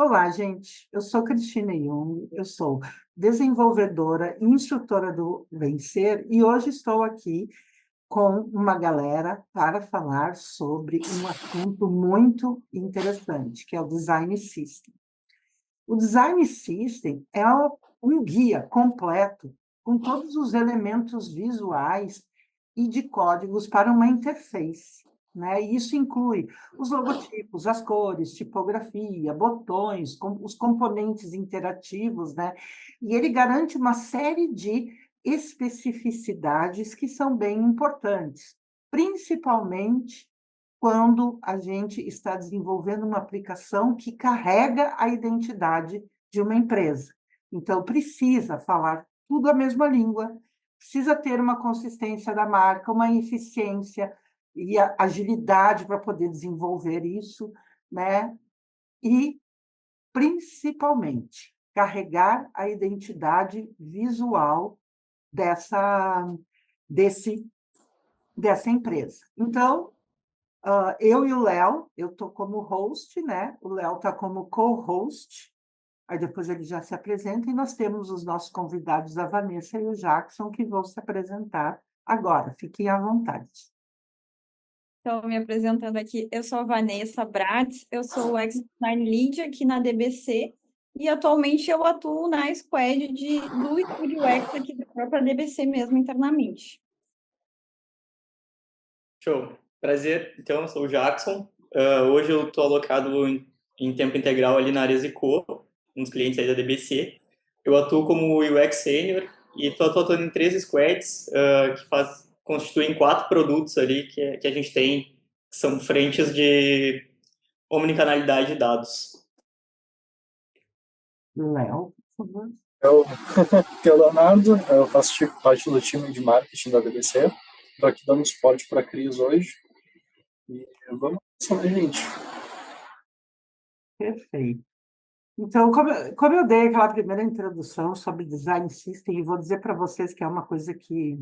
Olá, gente. Eu sou Cristina Jung, eu sou desenvolvedora e instrutora do Vencer e hoje estou aqui com uma galera para falar sobre um assunto muito interessante, que é o Design System. O Design System é um guia completo com todos os elementos visuais e de códigos para uma interface, né? E isso inclui os logotipos, as cores, tipografia, botões, os componentes interativos, né? E ele garante uma série de especificidades que são bem importantes, principalmente quando a gente está desenvolvendo uma aplicação que carrega a identidade de uma empresa. Então, precisa falar tudo a mesma língua, precisa ter uma consistência da marca, uma eficiência e a agilidade para poder desenvolver isso, né? E, principalmente, carregar a identidade visual dessa, desse, dessa empresa. Então, eu e o Léo, eu estou como host, né? O Léo está como co-host, aí depois ele já se apresenta, e nós temos os nossos convidados, a Vanessa e o Jackson, que vão se apresentar agora. Fiquem à vontade. Então, me apresentando aqui, eu sou a Vanessa Bratz, eu sou o Ex-Design Lead aqui na DBC e atualmente eu atuo na squad do Estúdio X aqui da própria DBC mesmo internamente. Show. Prazer. Então, eu sou o Jackson. Hoje eu estou alocado em tempo integral ali na área Zico, um dos clientes aí da DBC. Eu atuo como UX Senior e estou atuando em 3 squads que constituem 4 produtos ali que a gente tem, que são frentes de omnicanalidade de dados. Léo, por favor. Eu, eu, Leonardo, eu faço parte do time de marketing da DBC. Estou aqui dando suporte para a Cris hoje. E vamos lá, gente. Perfeito. Então, como eu dei aquela primeira introdução sobre Design System, e vou dizer para vocês que é uma coisa que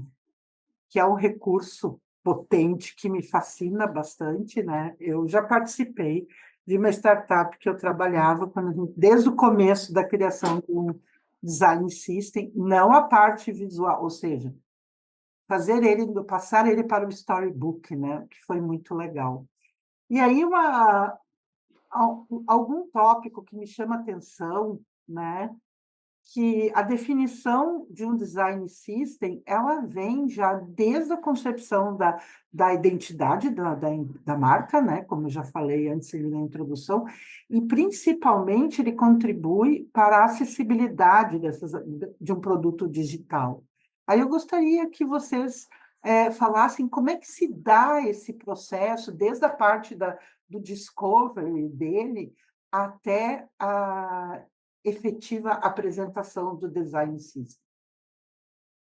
é um recurso potente que me fascina bastante, né? Eu já participei de uma startup que eu trabalhava desde o começo da criação do Design System, não a parte visual, ou seja, passar ele para o storybook, né? Que foi muito legal. E aí algum tópico que me chama atenção, né? Que a definição de um design system, ela vem já desde a concepção da identidade da marca, né? Como eu já falei antes na introdução, e principalmente ele contribui para a acessibilidade de um produto digital. Aí eu gostaria que vocês falassem como é que se dá esse processo, desde a parte do discovery dele até a efetiva apresentação do design system.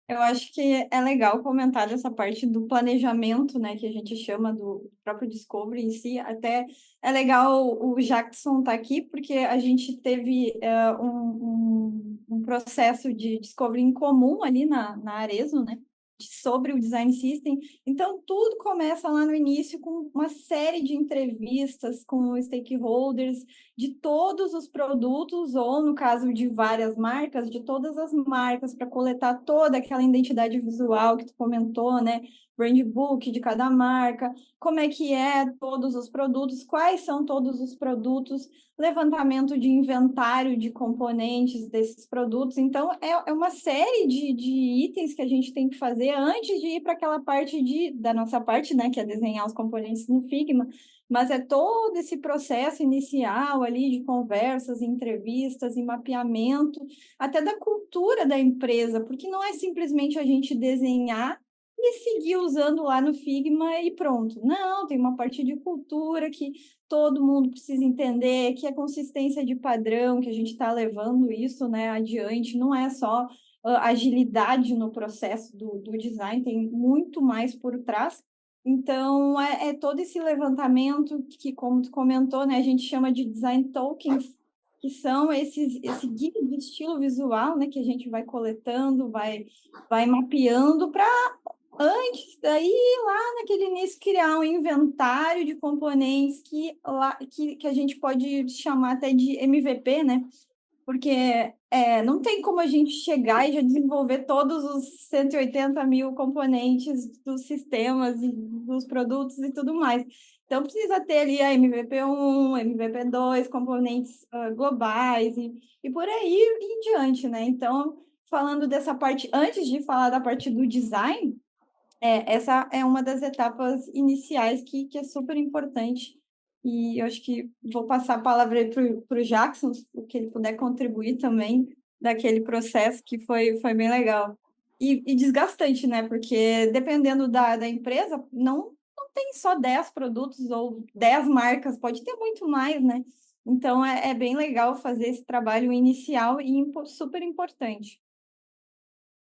Eu acho que é legal comentar dessa parte do planejamento, né, que a gente chama do próprio Discovery em si. Até é legal o Jackson estar aqui, porque a gente teve um processo de Discovery em comum ali na Arezzo, né, sobre o Design System. Então, tudo começa lá no início com uma série de entrevistas com stakeholders de todos os produtos, ou no caso de várias marcas, de todas as marcas, para coletar toda aquela identidade visual que tu comentou, né? Brand book de cada marca, como é que é todos os produtos, quais são todos os produtos, levantamento de inventário de componentes desses produtos. Então, é uma série de itens que a gente tem que fazer antes de ir para aquela parte da nossa parte, né? Que é desenhar os componentes no Figma, mas é todo esse processo inicial ali de conversas, entrevistas e mapeamento, até da cultura da empresa, porque não é simplesmente a gente desenhar e seguir usando lá no Figma e pronto. Não, tem uma parte de cultura que todo mundo precisa entender, que é consistência de padrão, que a gente está levando isso, né, adiante, não é só agilidade no processo do design, tem muito mais por trás. Então, é todo esse levantamento que, como tu comentou, né, a gente chama de design tokens, que são esse guia de estilo visual, né, que a gente vai coletando, vai mapeando para antes daí, lá naquele início, criar um inventário de componentes que a gente pode chamar até de MVP, né? Porque não tem como a gente chegar e já desenvolver todos os 180 mil componentes dos sistemas e dos produtos e tudo mais. Então, precisa ter ali a MVP1, MVP2, componentes globais e por aí em diante, né? Então, falando dessa parte, antes de falar da parte do design, essa é uma das etapas iniciais que é super importante. E eu acho que vou passar a palavra aí para o Jackson, o que ele puder contribuir também daquele processo que foi bem legal. E desgastante, né? Porque dependendo da empresa, não tem só 10 produtos ou 10 marcas, pode ter muito mais, né? Então é bem legal fazer esse trabalho inicial e super importante.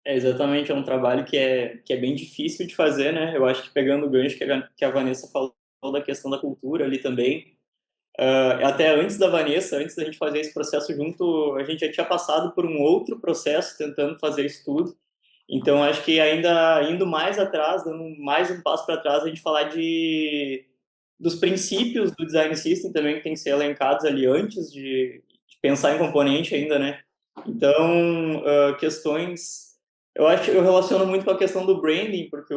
Exatamente, é um trabalho que é bem difícil de fazer, né? Eu acho que pegando o gancho que a Vanessa falou da questão da cultura ali também, até antes da Vanessa, antes da gente fazer esse processo junto, a gente já tinha passado por um outro processo tentando fazer isso tudo. Então, acho que ainda indo mais atrás, dando mais um passo para trás, a gente falar dos princípios do design system também que tem que ser elencados ali antes de pensar em componente ainda, né? Então, questões... Eu acho que eu relaciono muito com a questão do branding, porque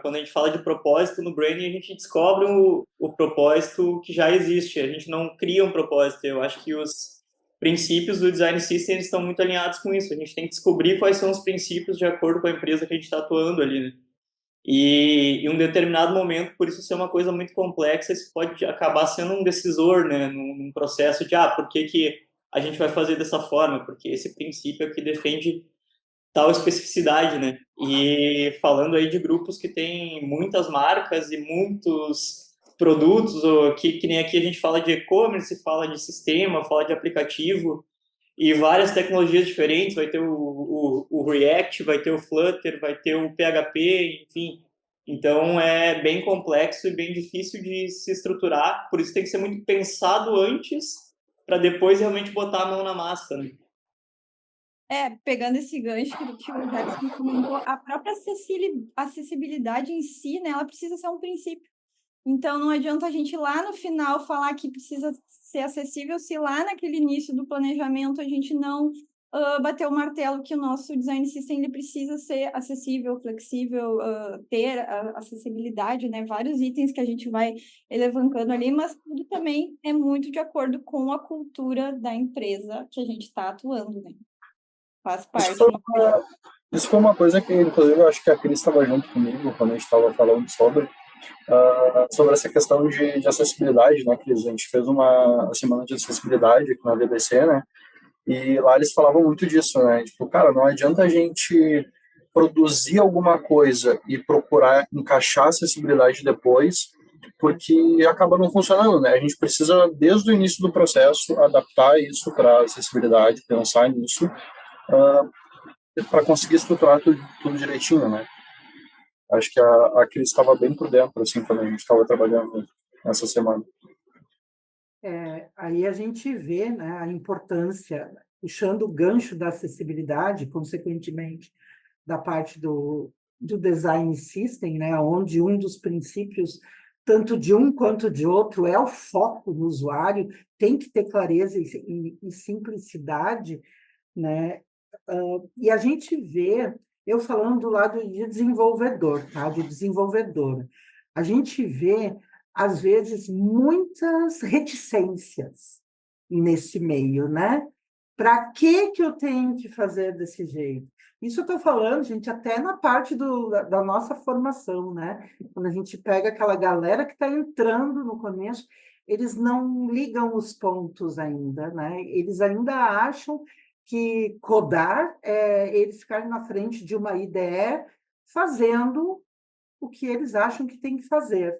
quando a gente fala de propósito no branding, a gente descobre o propósito que já existe, a gente não cria um propósito. Eu acho que os princípios do design system eles estão muito alinhados com isso. A gente tem que descobrir quais são os princípios de acordo com a empresa que a gente está atuando ali, né? E em um determinado momento, por isso ser uma coisa muito complexa, isso pode acabar sendo um decisor, né, num processo de, por que a gente vai fazer dessa forma? Porque esse princípio é o que defende tal especificidade, né? E falando aí de grupos que têm muitas marcas e muitos produtos, ou que nem aqui a gente fala de e-commerce, fala de sistema, fala de aplicativo, e várias tecnologias diferentes, vai ter o React, vai ter o Flutter, vai ter o PHP, enfim. Então é bem complexo e bem difícil de se estruturar, por isso tem que ser muito pensado antes, para depois realmente botar a mão na massa, né? Pegando esse gancho que o Jackson comentou, a própria acessibilidade em si, né, ela precisa ser um princípio. Então, não adianta a gente lá no final falar que precisa ser acessível se lá naquele início do planejamento a gente não bater o martelo que o nosso design system ele precisa ser acessível, flexível, ter a acessibilidade, né? Vários itens que a gente vai elevando ali, mas tudo também é muito de acordo com a cultura da empresa que a gente está atuando, né? Faz Isso parte. foi isso foi uma coisa que, inclusive, eu acho que a Cris estava junto comigo quando a gente estava falando sobre essa questão de acessibilidade, né, Cris? A gente fez uma semana de acessibilidade aqui na DBC, né? E lá eles falavam muito disso, né? Tipo, cara, não adianta a gente produzir alguma coisa e procurar encaixar a acessibilidade depois, porque acaba não funcionando, né? A gente precisa, desde o início do processo, adaptar isso para acessibilidade, pensar nisso, para conseguir estruturar tudo direitinho, né? Acho que a Cris estava bem por dentro, assim, quando a gente estava trabalhando nessa semana. Aí a gente vê, né, a importância, puxando o gancho da acessibilidade, consequentemente, da parte do design system, né, onde um dos princípios, tanto de um quanto de outro, é o foco no usuário, tem que ter clareza e simplicidade, né? E a gente vê, eu falando do lado de desenvolvedor, tá? De desenvolvedora, a gente vê, às vezes, muitas reticências nesse meio, né? Para que eu tenho que fazer desse jeito? Isso eu estou falando, gente, até na parte da nossa formação, né? Quando a gente pega aquela galera que está entrando no começo, eles não ligam os pontos ainda, né? Eles ainda acham que codar é eles ficarem na frente de uma IDE fazendo o que eles acham que tem que fazer.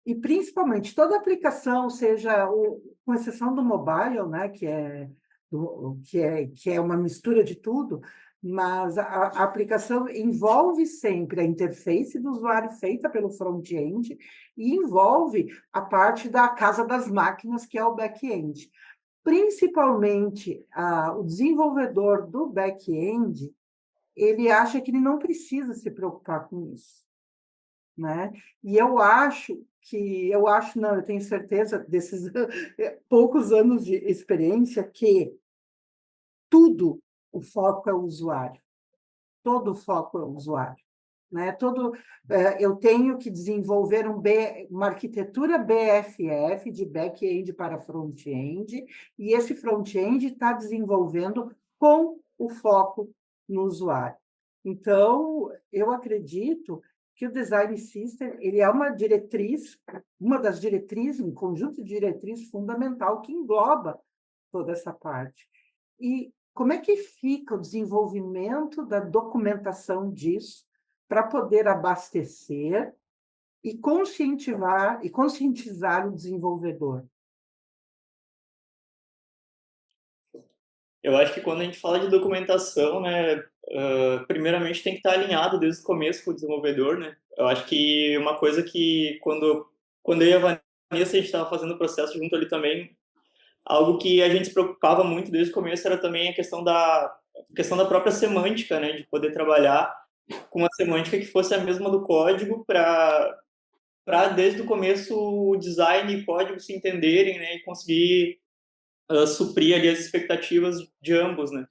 E, principalmente, toda aplicação, seja com exceção do mobile, né, que é uma mistura de tudo, mas a aplicação envolve sempre a interface do usuário feita pelo front-end e envolve a parte da casa das máquinas, que é o back-end. Principalmente, o desenvolvedor do back-end, ele acha que ele não precisa se preocupar com isso. né? E não, eu tenho certeza desses poucos anos de experiência que tudo o foco é o usuário, todo o foco é o usuário, né? Eu tenho que desenvolver uma arquitetura BFF, de back-end para front-end, e esse front-end está desenvolvendo com o foco no usuário. Então, eu acredito que o Design System ele é uma das diretrizes, um conjunto de diretrizes fundamental que engloba toda essa parte. E como é que fica o desenvolvimento da documentação disso para poder abastecer e conscientizar o desenvolvedor? Eu acho que quando a gente fala de documentação, né, primeiramente tem que estar alinhado desde o começo com o desenvolvedor, né? Eu acho que uma coisa que quando eu e a Vanessa a gente estava fazendo o processo junto ali também, algo que a gente se preocupava muito desde o começo era também a questão da própria semântica, né, de poder trabalhar com uma semântica que fosse a mesma do código para desde o começo o design e código se entenderem, né, e conseguir suprir ali as expectativas de ambos, né?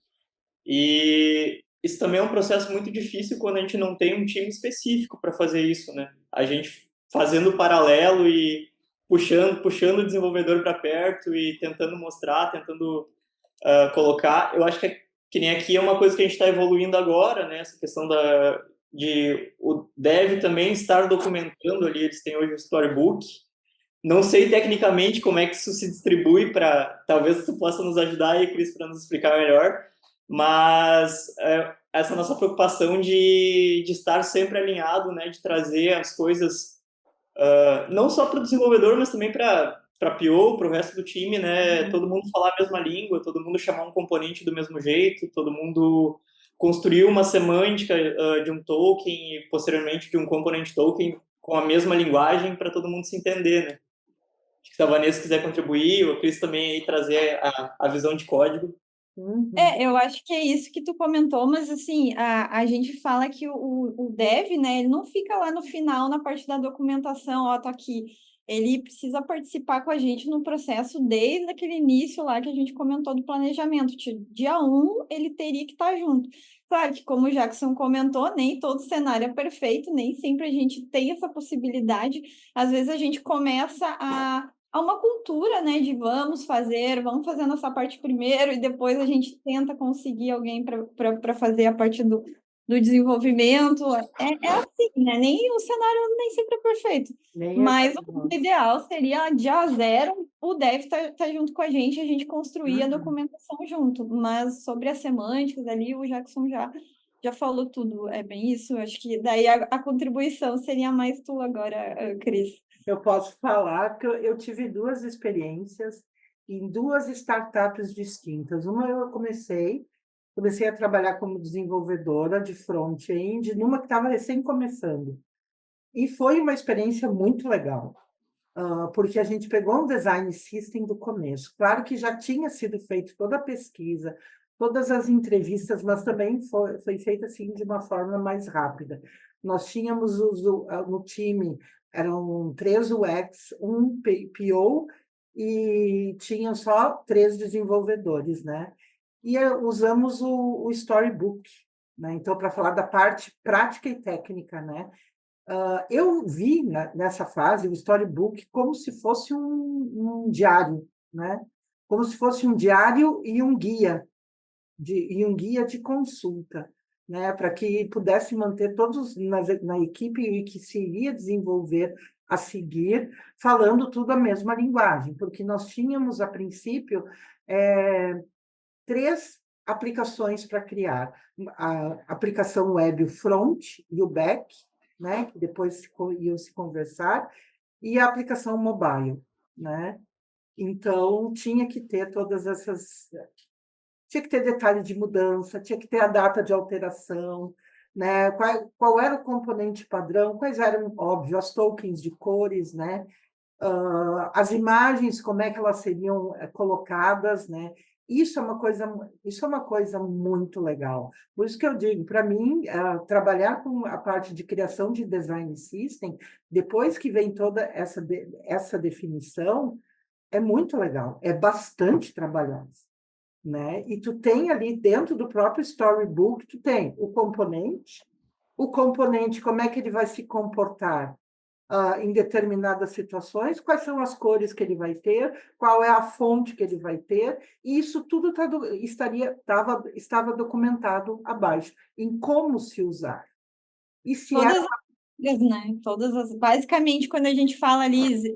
E isso também é um processo muito difícil quando a gente não tem um time específico para fazer isso, né? A gente fazendo paralelo e puxando o desenvolvedor para perto e tentando mostrar, tentando colocar. Eu acho que nem aqui é uma coisa que a gente está evoluindo agora, né? Essa questão de o dev também estar documentando ali. Eles têm hoje o storybook. Não sei tecnicamente como é que isso se distribui para... Talvez tu possa nos ajudar aí, Cris, para nos explicar melhor. Mas essa nossa preocupação de estar sempre alinhado, né? De trazer as coisas não só para o desenvolvedor, mas também para PO, para o resto do time, né? Todo mundo falar a mesma língua, todo mundo chamar um componente do mesmo jeito, todo mundo construir uma semântica de um token e posteriormente de um componente token com a mesma linguagem para todo mundo se entender, né? Acho que se a Vanessa quiser contribuir, o Cris também aí trazer a visão de código. Eu acho que é isso que tu comentou, mas assim, a gente fala que o dev, né, ele não fica lá no final, na parte da documentação, ó, tô aqui. Ele precisa participar com a gente no processo desde aquele início lá que a gente comentou do planejamento. Dia 1, ele teria que estar junto. Claro que, como o Jackson comentou, nem todo cenário é perfeito, nem sempre a gente tem essa possibilidade. Às vezes a gente começa a uma cultura, né, de vamos fazer nossa parte primeiro e depois a gente tenta conseguir alguém para fazer a parte do desenvolvimento. É assim, né? Nem o cenário nem sempre é perfeito. Mas o ideal seria, dia 0, o dev tá junto com a gente construir a documentação junto. Mas sobre as semânticas ali, o Jackson já falou tudo. É bem isso. Acho que daí a contribuição seria mais tu agora, Cris. Eu posso falar que eu tive 2 experiências em 2 startups distintas. Uma eu comecei a trabalhar como desenvolvedora de front-end, numa que estava recém começando. E foi uma experiência muito legal, porque a gente pegou um design system do começo. Claro que já tinha sido feito toda a pesquisa, todas as entrevistas, mas também foi feita assim de uma forma mais rápida. Nós tínhamos no time, eram 3 UX, um PO, e tinham só 3 desenvolvedores, né? E usamos o Storybook, né? Então, para falar da parte prática e técnica, né? Eu vi nessa fase o storybook como se fosse um diário, né? Como se fosse um diário e um guia de consulta, né? Para que pudesse manter todos na equipe e que se iria desenvolver a seguir, falando tudo a mesma linguagem, porque nós tínhamos, a princípio, 3 aplicações para criar. A aplicação web, o front e o back, né, que depois iam se conversar, e a aplicação mobile, né? Então, tinha que ter todas essas... Tinha que ter detalhe de mudança, tinha que ter a data de alteração, né? Qual era o componente padrão, quais eram, óbvio, as tokens de cores, né? As imagens, como é que elas seriam colocadas, né? isso é uma coisa muito legal. Por isso que eu digo, para mim, trabalhar com a parte de criação de design system, depois que vem toda essa definição, é muito legal, é bastante trabalhoso, né? E tu tem ali dentro do próprio storybook, tu tem o componente, como é que ele vai se comportar em determinadas situações, quais são as cores que ele vai ter, qual é a fonte que ele vai ter, e isso tudo estava documentado abaixo, em como se usar. E se Todas as regras, né? Basicamente, quando a gente fala ali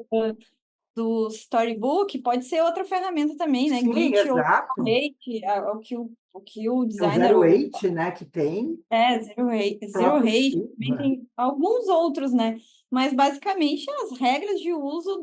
do storybook, pode ser outra ferramenta também, né? sim, Git ou exato, Rate, o que o é o designer Zero Eight, né, que tem, Zero próprio Rate, Figma. também tem alguns outros, né? Mas basicamente as regras de uso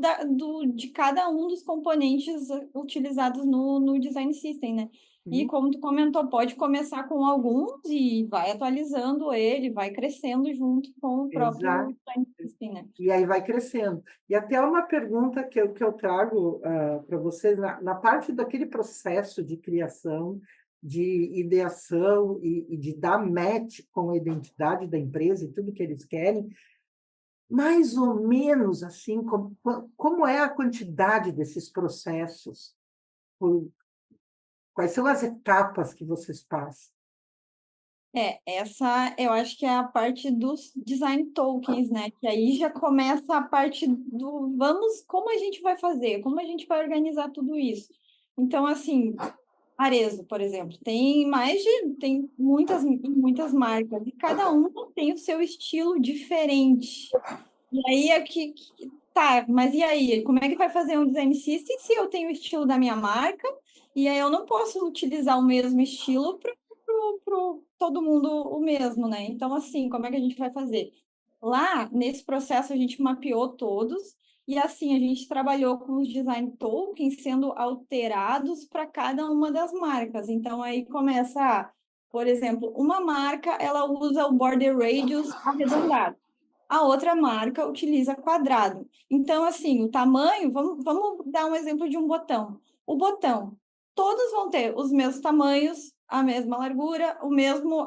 de cada um dos componentes utilizados no Design System, né? E como tu comentou, pode começar com alguns e vai atualizando ele, vai crescendo junto com o próprio Exato. Design System, né? E aí vai crescendo. E até uma pergunta que eu trago para vocês, na parte daquele processo de criação, de ideação e de dar match com a identidade da empresa e tudo que eles querem, mais ou menos assim, como é a quantidade desses processos? Quais são as etapas que vocês passam? Essa eu acho que é a parte dos design tokens, né? Que aí já começa a parte como a gente vai fazer, como a gente vai organizar tudo isso. Então, assim, Arezzo, por exemplo, tem muitas marcas, e cada uma tem o seu estilo diferente. E aí tá, mas e aí? Como é que vai fazer um design system se eu tenho o estilo da minha marca e aí eu não posso utilizar o mesmo estilo para todo mundo o mesmo, né? Então, assim, como é que a gente vai fazer? Lá, nesse processo, a gente mapeou todos e assim a gente trabalhou com os design tokens sendo alterados para cada uma das marcas. Então, aí por exemplo, uma marca ela usa o border radius arredondado. A outra marca utiliza quadrado. Então, assim, o tamanho, vamos dar um exemplo de um botão. O botão, todos vão ter os mesmos tamanhos, a mesma largura,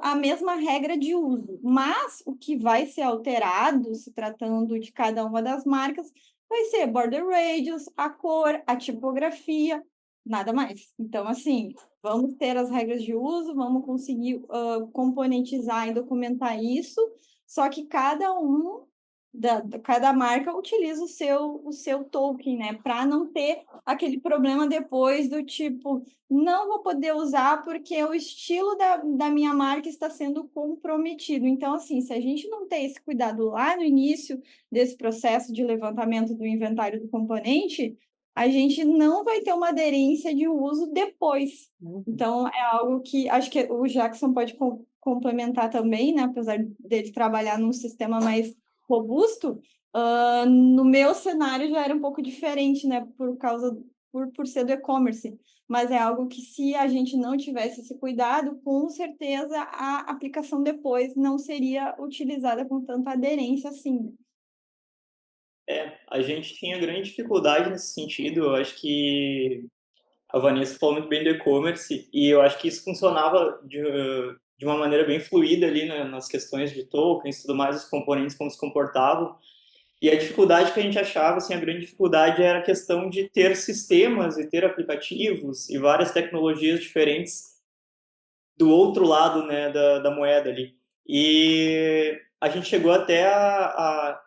a mesma regra de uso. Mas o que vai ser alterado, se tratando de cada uma das marcas, vai ser border radius, a cor, a tipografia, nada mais. Então, assim, vamos ter as regras de uso, vamos conseguir componentizar e documentar isso, só que cada marca utiliza o seu token, né? Para não ter aquele problema depois do tipo, não vou poder usar porque o estilo da minha marca está sendo comprometido. Então, assim, se a gente não ter esse cuidado lá no início desse processo de levantamento do inventário do componente, a gente não vai ter uma aderência de uso depois. Então, é algo que acho que o Jackson pode complementar também, né? Apesar dele trabalhar num sistema mais robusto, no meu cenário já era um pouco diferente, né? Por ser do e-commerce. Mas é algo que, se a gente não tivesse esse cuidado, com certeza a aplicação depois não seria utilizada com tanta aderência assim. A gente tinha grande dificuldade nesse sentido. Eu acho que a Vanessa falou muito bem do e-commerce e eu acho que isso funcionava de uma maneira bem fluida ali, né, nas questões de tokens e tudo mais, os componentes como se comportavam. E a dificuldade que a gente achava, assim, a grande dificuldade era a questão de ter sistemas e ter aplicativos e várias tecnologias diferentes do outro lado, né, da moeda ali. E a gente chegou até a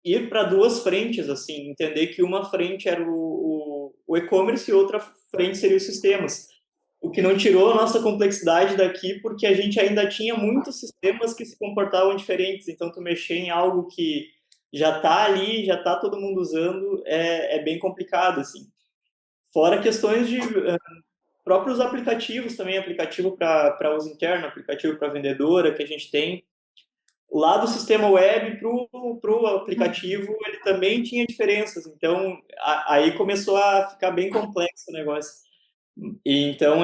ir para duas frentes, assim, entender que uma frente era o e-commerce e outra frente seria os sistemas. O que não tirou a nossa complexidade daqui, porque a gente ainda tinha muitos sistemas que se comportavam diferentes. Então, tu mexer em algo que já está ali, já está todo mundo usando, é bem complicado, assim. Fora questões de próprios aplicativos também, aplicativo para uso interno, aplicativo para vendedora que a gente tem. Lá do sistema web para o aplicativo, ele também tinha diferenças. Então, aí começou a ficar bem complexo o negócio. E, então,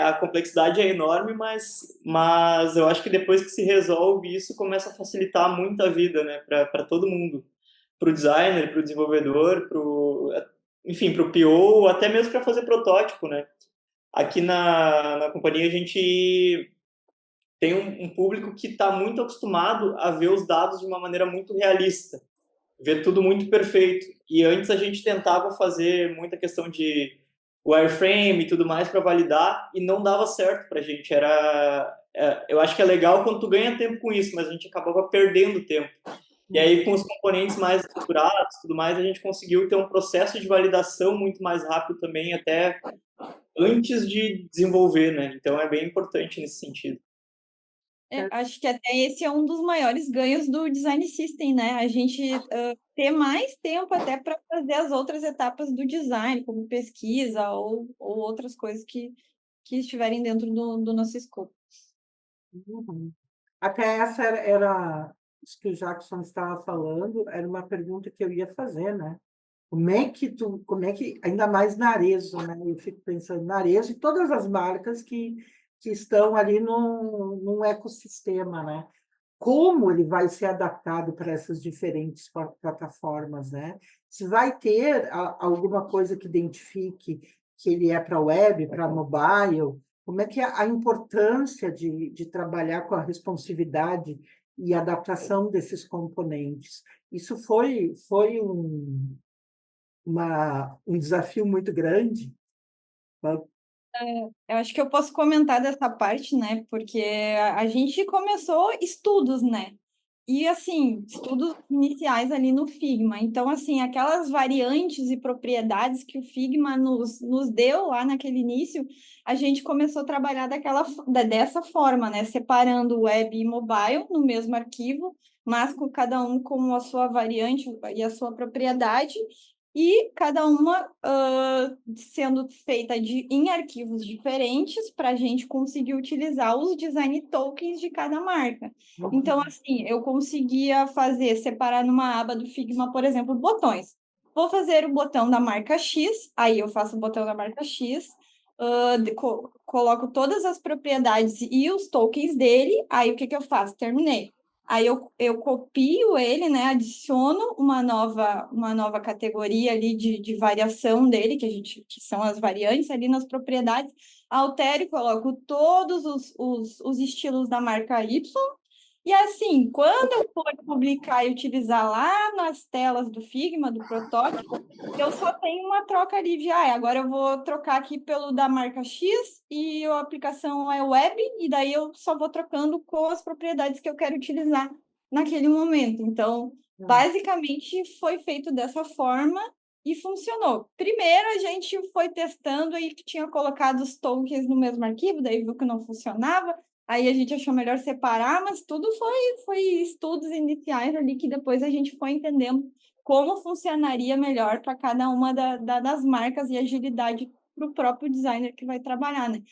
a complexidade é enorme, mas eu acho que depois que se resolve isso, começa a facilitar muito a vida, né, para todo mundo. Para o designer, para o desenvolvedor, enfim, para o PO, até mesmo para fazer protótipo, né? aqui na companhia a gente tem um público que está muito acostumado a ver os dados de uma maneira muito realista, ver tudo muito perfeito. E antes a gente tentava fazer muita questão de wireframe e tudo mais para validar e não dava certo para a gente. Eu acho que é legal quando tu ganha tempo com isso, mas a gente acabava perdendo tempo. E aí, com os componentes mais estruturados, tudo mais, a gente conseguiu ter um processo de validação muito mais rápido também, até antes de desenvolver, né? Então, é bem importante nesse sentido. Acho que até esse é um dos maiores ganhos do Design System, né? A gente ter mais tempo até para fazer as outras etapas do design, como pesquisa ou outras coisas que estiverem dentro do nosso escopo. Uhum. Até essa era isso que o Jackson estava falando, era uma pergunta que eu ia fazer, né? Como é que, ainda mais na Arezzo, né? Eu fico pensando na Arezzo e todas as marcas que estão ali num ecossistema, né? Como ele vai ser adaptado para essas diferentes plataformas, né? Se vai ter alguma coisa que identifique que ele é para web, para mobile, como é que é a importância de trabalhar com a responsividade e adaptação desses componentes? Isso foi um desafio muito grande. Eu acho que eu posso comentar dessa parte, né? Porque a gente começou estudos, né? E, assim, estudos iniciais ali no Figma. Então, assim, aquelas variantes e propriedades que o Figma nos deu lá naquele início, a gente começou a trabalhar dessa forma, né? Separando web e mobile no mesmo arquivo, mas com cada um com a sua variante e a sua propriedade, e cada uma sendo feita em arquivos diferentes para a gente conseguir utilizar os design tokens de cada marca. Então, assim, eu conseguia separar numa aba do Figma, por exemplo, botões. Vou fazer o botão da marca X, aí eu faço o botão da marca X, coloco todas as propriedades e os tokens dele, aí o que eu faço? Terminei. Aí eu copio ele, né? Adiciono uma nova categoria ali de variação dele, que são as variantes ali nas propriedades, altero e coloco todos os estilos da marca Y. E assim, quando eu for publicar e utilizar lá nas telas do Figma, do protótipo, eu só tenho uma troca ali de, agora eu vou trocar aqui pelo da marca X e a aplicação é web, e daí eu só vou trocando com as propriedades que eu quero utilizar naquele momento. Então, basicamente, foi feito dessa forma e funcionou. Primeiro, a gente foi testando e tinha colocado os tokens no mesmo arquivo, daí viu que não funcionava. Aí a gente achou melhor separar, mas tudo foi estudos iniciais ali que depois a gente foi entendendo como funcionaria melhor para cada uma das marcas e agilidade para o próprio designer que vai trabalhar, né?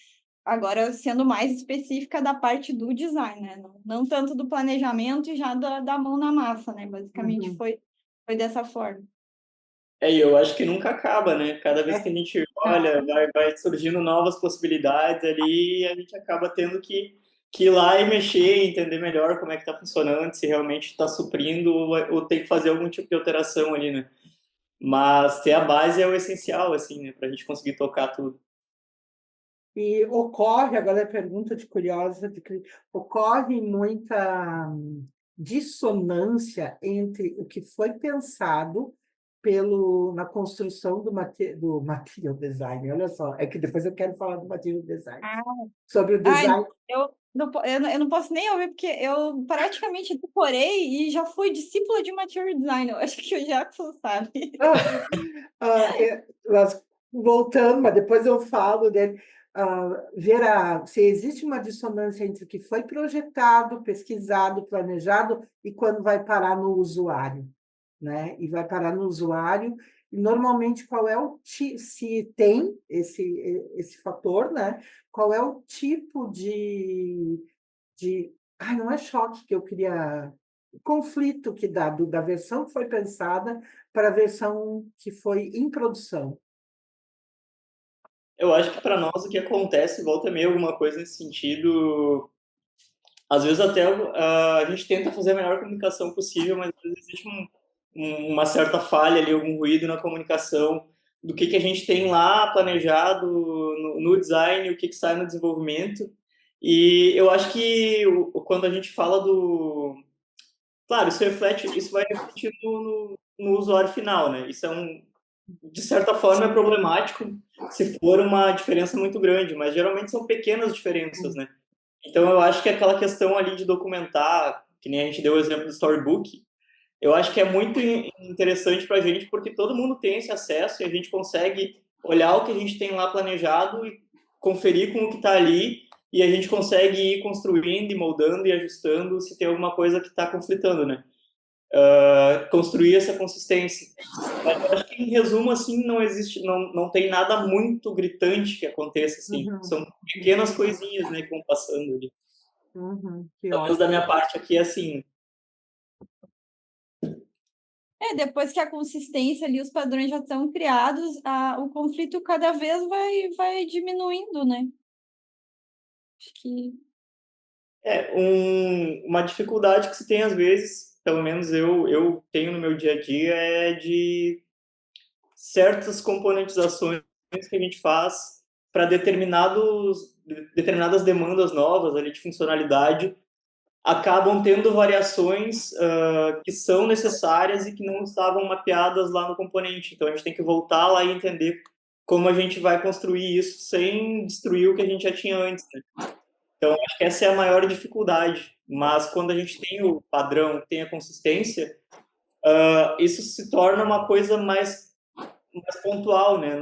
Agora, sendo mais específica da parte do design, né? Não tanto do planejamento e já da mão na massa, né? Basicamente foi dessa forma. E eu acho que nunca acaba, né? Cada vez que a gente olha, vai surgindo novas possibilidades ali e a gente acaba tendo que ir lá e mexer, entender melhor como é que está funcionando, se realmente está suprindo ou tem que fazer algum tipo de alteração ali, né? Mas ter a base é o essencial, assim, né? Para a gente conseguir tocar tudo. E ocorre, agora é pergunta de curiosa, ocorre muita dissonância entre o que foi pensado na construção do material design. Olha só, é que depois eu quero falar do material design. Sobre o design. Eu não posso nem ouvir, porque eu praticamente decorei e já fui discípula de material design. Eu acho que o Jackson sabe. Mas, voltando, mas depois eu falo dele. Ver se existe uma dissonância entre o que foi projetado, pesquisado, planejado e quando vai parar no usuário, né? E vai parar no usuário, e normalmente qual é se tem esse fator, né? Qual é o tipo não é choque que eu queria, conflito que dá da versão que foi pensada para a versão que foi em produção. Eu acho que para nós o que acontece, volta meio alguma coisa nesse sentido. Às vezes até a gente tenta fazer a melhor comunicação possível, mas às vezes existe uma certa falha ali, algum ruído na comunicação do que a gente tem lá planejado no design, o que sai no desenvolvimento. E eu acho que quando a gente fala do... Claro, isso vai refletir no usuário final, né? Isso de certa forma, é problemático se for uma diferença muito grande, mas geralmente são pequenas diferenças, né? Então, eu acho que aquela questão ali de documentar, que nem a gente deu o exemplo do Storybook, eu acho que é muito interessante para a gente, porque todo mundo tem esse acesso e a gente consegue olhar o que a gente tem lá planejado e conferir com o que está ali, e a gente consegue ir construindo e moldando e ajustando se tem alguma coisa que está conflitando, né? Construir essa consistência. Mas eu acho que, em resumo, assim, não existe, não tem nada muito gritante que aconteça, assim. São pequenas coisinhas, né, que vão passando ali. Que Pelo menos ótimo. da minha parte aqui é assim. Depois que a consistência ali, os padrões já estão criados, o conflito cada vez vai diminuindo, né? Acho que... Uma dificuldade que se tem às vezes, pelo menos eu tenho no meu dia a dia, é de certas componentizações que a gente faz para determinadas demandas novas ali de funcionalidade acabam tendo variações que são necessárias e que não estavam mapeadas lá no componente. Então, a gente tem que voltar lá e entender como a gente vai construir isso sem destruir o que a gente já tinha antes, né? Então, acho que essa é a maior dificuldade. Mas, quando a gente tem o padrão, tem a consistência, isso se torna uma coisa mais pontual, né?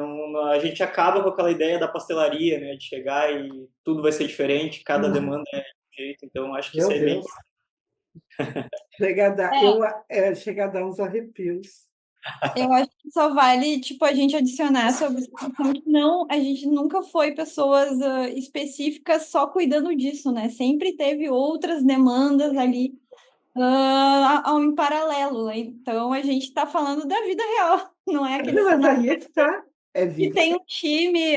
A gente acaba com aquela ideia da pastelaria, né? De chegar e tudo vai ser diferente, cada demanda é de um jeito. Então, acho que isso Meu é bem... Deus. Chega a dar uns arrepios. Eu acho que só vale, tipo, a gente adicionar essa observação que a gente nunca foi pessoas específicas só cuidando disso, né? Sempre teve outras demandas ali em paralelo, né? Então, a gente está falando da vida real, não é aquele Mas cenário aí é que tá. É que vida. tem um time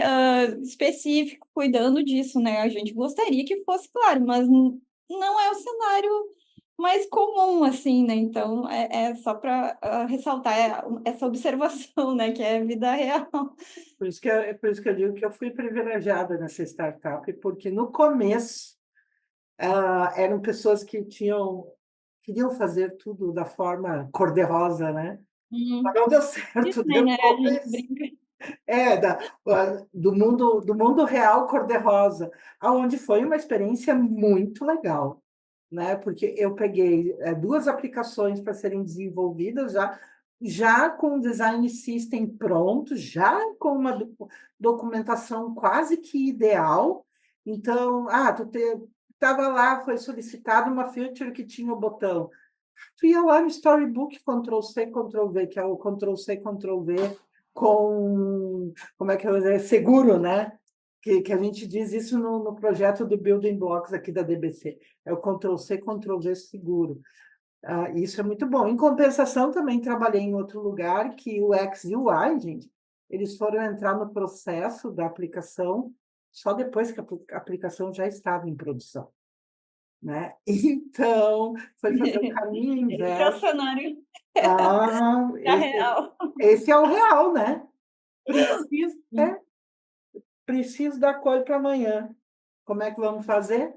específico cuidando disso, né? A gente gostaria que fosse, claro, mas não é o cenário mais comum, assim, né? Então, é só para ressaltar essa observação, né? Que é a vida real. Por isso que eu digo que eu fui privilegiada nessa startup, porque no começo eram pessoas que queriam fazer tudo da forma cor-de-rosa, né? Mas não deu certo Isso, né? A gente depois. brinca. Do mundo real cor-de-rosa, aonde foi uma experiência muito legal, né? Porque eu peguei duas aplicações para serem desenvolvidas já com o design system pronto, já com uma documentação quase que ideal. Então, tu estava lá, foi solicitada uma feature que tinha o botão. Tu ia lá no Storybook, Ctrl+C, Ctrl+V, que é o Ctrl+C, Ctrl+V com, como é que eu vou dizer, seguro, né? Que a gente diz isso no projeto do Building Blocks aqui da DBC. É o Ctrl+C, Ctrl+V seguro. Isso é muito bom. Em compensação, também trabalhei em outro lugar que o X e o Y, gente, eles foram entrar no processo da aplicação só depois que a aplicação já estava em produção, né? Então, foi fazer o caminho Esse é o inverso. cenário real. Esse é o real, né? Preciso da cor para amanhã. Como é que vamos fazer?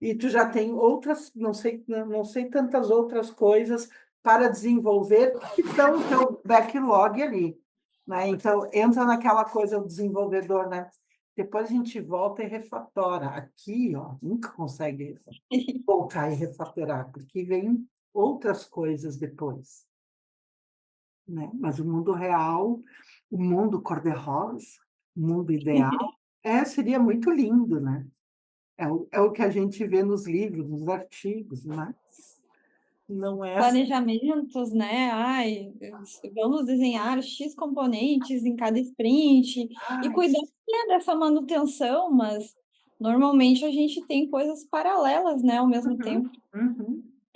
E tu já tem outras, não sei tantas outras coisas para desenvolver que estão no teu backlog ali, né? Então, entra naquela coisa, o desenvolvedor, né? Depois a gente volta e refatora. Aqui, ó, nunca consegue voltar e refatorar, porque vem outras coisas depois, né? Mas o mundo real, o mundo cor-de-rosa, o mundo ideal, seria muito lindo, né? É o que a gente vê nos livros, nos artigos, mas não é assim. Planejamentos, né? Vamos desenhar X componentes em cada sprint e cuidar dessa manutenção, mas normalmente a gente tem coisas paralelas, né, ao mesmo tempo.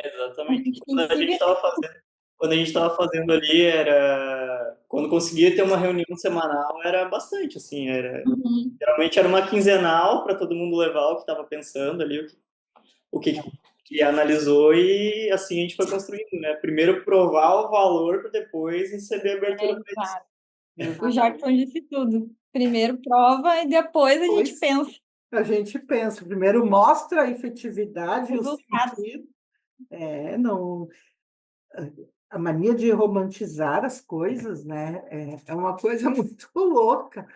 Exatamente. Tem que ver. Quando a gente estava fazendo ali, quando conseguia ter uma reunião semanal, era bastante, assim, geralmente era uma quinzenal para todo mundo levar o que estava pensando ali, o que analisou, e assim a gente foi construindo, né? Primeiro provar o valor para depois receber a abertura para isso. O Jackson disse tudo. Primeiro prova e depois a gente Pois. pensa. A gente pensa, primeiro mostra a efetividade, o Resultados. sentido, não, a mania de romantizar as coisas, né, é uma coisa muito louca.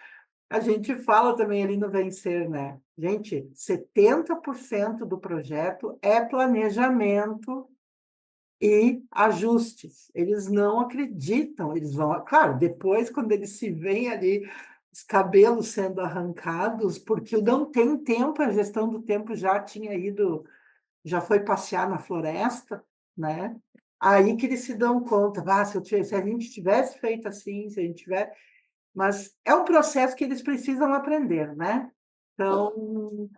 A gente fala também ali no Vencer, né, gente, 70% do projeto é planejamento e ajustes. Eles não acreditam, eles vão, claro, depois quando eles se veem ali, os cabelos sendo arrancados, porque não tem tempo, a gestão do tempo já tinha ido, já foi passear na floresta, né? Aí que eles se dão conta, se a gente tivesse feito assim, se a gente tiver, mas é um processo que eles precisam aprender, né? Então,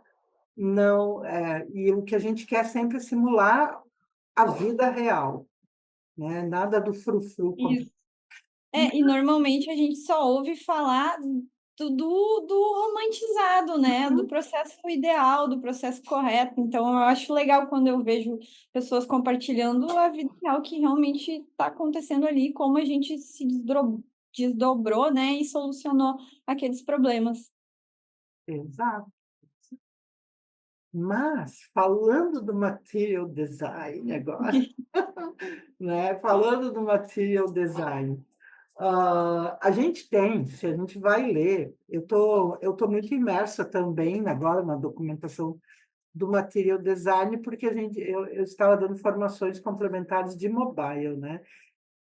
não, e o que a gente quer sempre é simular a vida real, né? Nada do frufru. Isso. E normalmente a gente só ouve falar do romantizado, né? Do processo ideal, do processo correto. Então, eu acho legal quando eu vejo pessoas compartilhando a vida real que realmente está acontecendo ali, como a gente se desdobrou, né? E solucionou aqueles problemas. Exato. Mas, falando do material design agora, né? Falando do material design, a gente tem, se a gente vai ler, eu tô muito imersa também agora na documentação do material design, porque eu estava dando formações complementares de mobile, né?